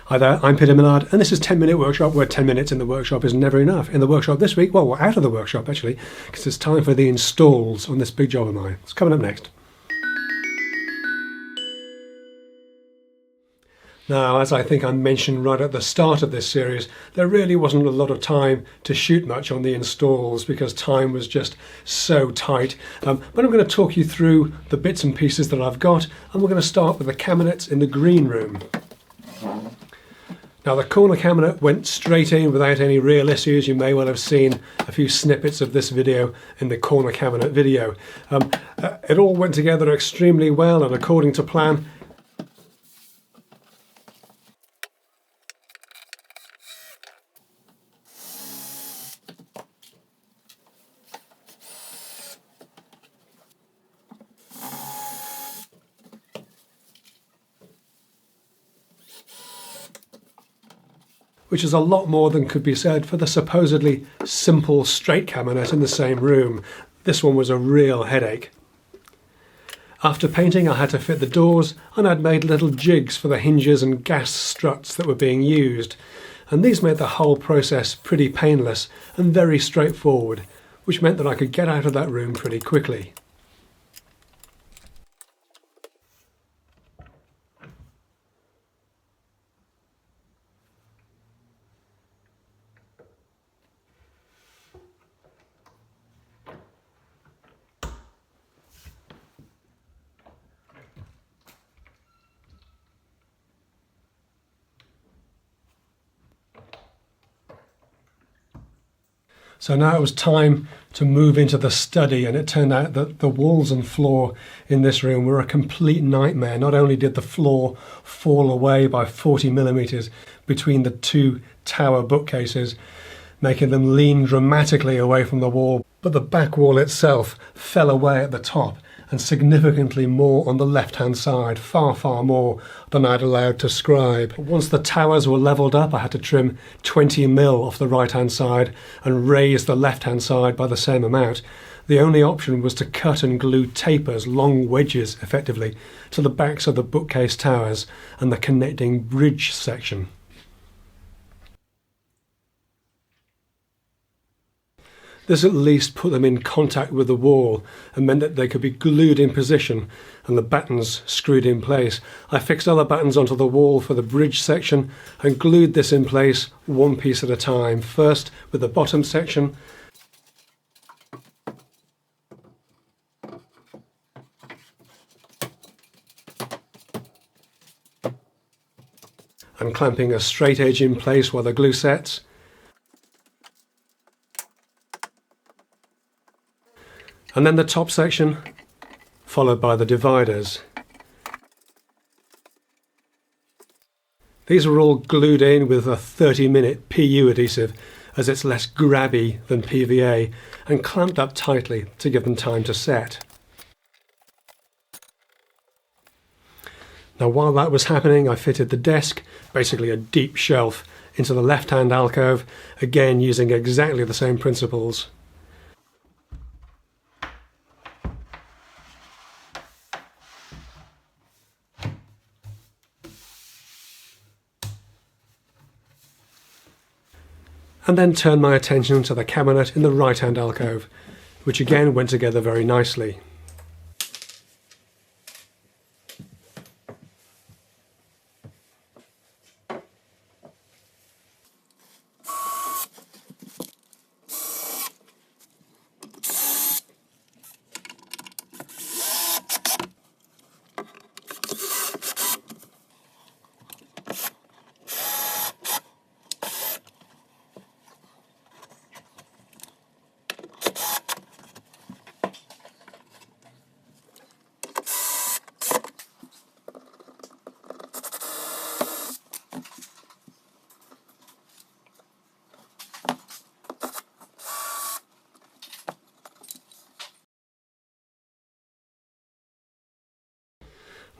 Hi there, I'm Peter Millard, and this is 10 Minute Workshop, where 10 minutes in the workshop is never enough. In the workshop this week, well, we're out of the workshop actually, because it's time for the installs on this big job of mine. It's coming up next. Now, as I think I mentioned right at the start of this series, there really wasn't a lot of time to shoot much on the installs because time was just so tight. But I'm going to talk you through the bits and pieces that I've got, and we're going to start with the cabinets in the green room. Now, the corner cabinet went straight in without any real issues. You may well have seen a few snippets of this video in the corner cabinet video. It all went together extremely well and according to plan. Which is a lot more than could be said for the supposedly simple straight cabinet in the same room. This one was a real headache. After painting, I had to fit the doors, and I'd made little jigs for the hinges and gas struts that were being used. And these made the whole process pretty painless and very straightforward, which meant that I could get out of that room pretty quickly. So now it was time to move into the study, and it turned out that the walls and floor in this room were a complete nightmare. Not only did the floor fall away by 40 millimeters between the two tower bookcases, making them lean dramatically away from the wall, but the back wall itself fell away at the top and significantly more on the left-hand side, far more than I'd allowed to scribe. Once the towers were levelled up, I had to trim 20 mil off the right-hand side and raise the left-hand side by the same amount. The only option was to cut and glue tapers, long wedges effectively, to the backs of the bookcase towers and the connecting bridge section. This at least put them in contact with the wall and meant that they could be glued in position and the battens screwed in place. I fixed other battens onto the wall for the bridge section and glued this in place one piece at a time. First with the bottom section, and clamping a straight edge in place while the glue sets. And then the top section, followed by the dividers. These were all glued in with a 30-minute PU adhesive, as it's less grabby than PVA, and clamped up tightly to give them time to set. Now, while that was happening, I fitted the desk, basically a deep shelf, into the left-hand alcove, again using exactly the same principles. And then turned my attention to the cabinet in the right-hand alcove, which again went together very nicely.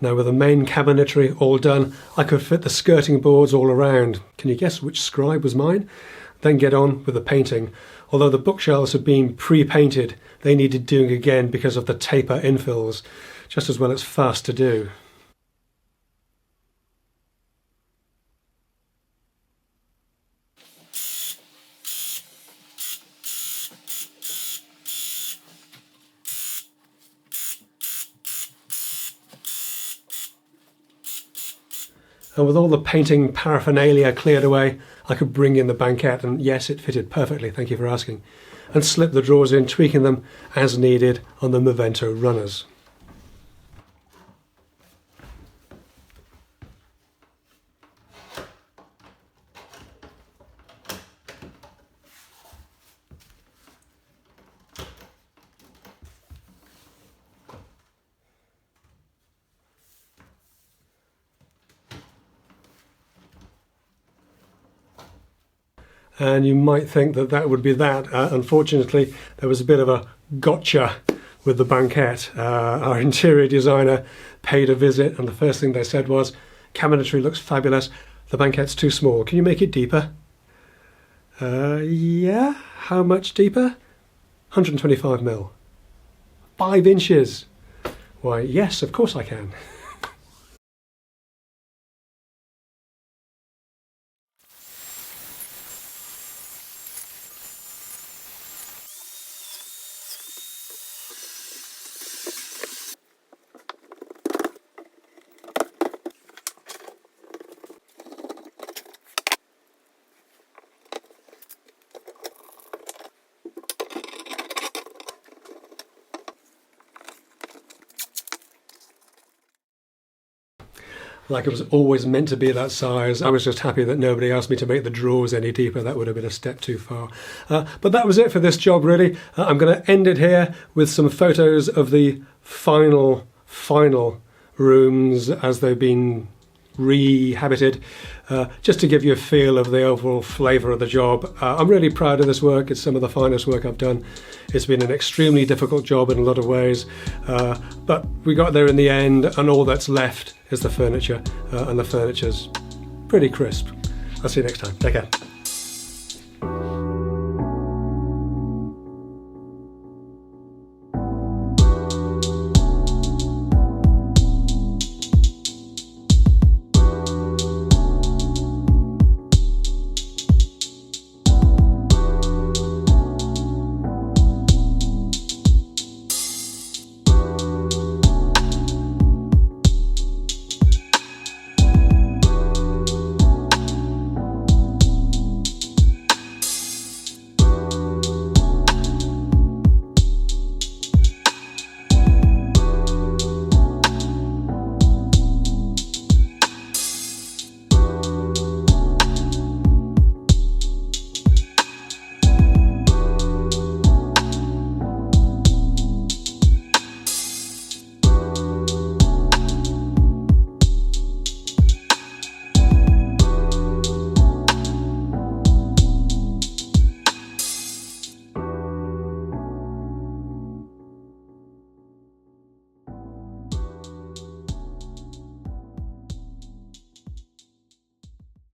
Now, with the main cabinetry all done, I could fit the skirting boards all around. Can you guess which scribe was mine? Then get on with the painting. Although the bookshelves had been pre-painted, they needed doing again because of the taper infills, just as well as fast to do. And with all the painting paraphernalia cleared away, I could bring in the banquette, and yes, it fitted perfectly, thank you for asking, and slip the drawers in, tweaking them as needed on the Movento runners. And you might think that that would be that. Unfortunately, there was a bit of a gotcha with the banquette. Our interior designer paid a visit, and the first thing they said was, cabinetry looks fabulous, the banquette's too small, can you make it deeper? Yeah, how much deeper? 125 mil. 5 inches. Why, yes, of course I can. Like it was always meant to be that size. I was just happy that nobody asked me to make the drawers any deeper. That would have been a step too far. But that was it for this job, really. I'm going to end it here with some photos of the final rooms as they've been rehabited, just to give you a feel of the overall flavour of the job. I'm really proud of this work. It's some of the finest work I've done. It's been an extremely difficult job in a lot of ways, but we got there in the end, and all that's left is the furniture, and the furniture's pretty crisp. I'll see you next time. Take care.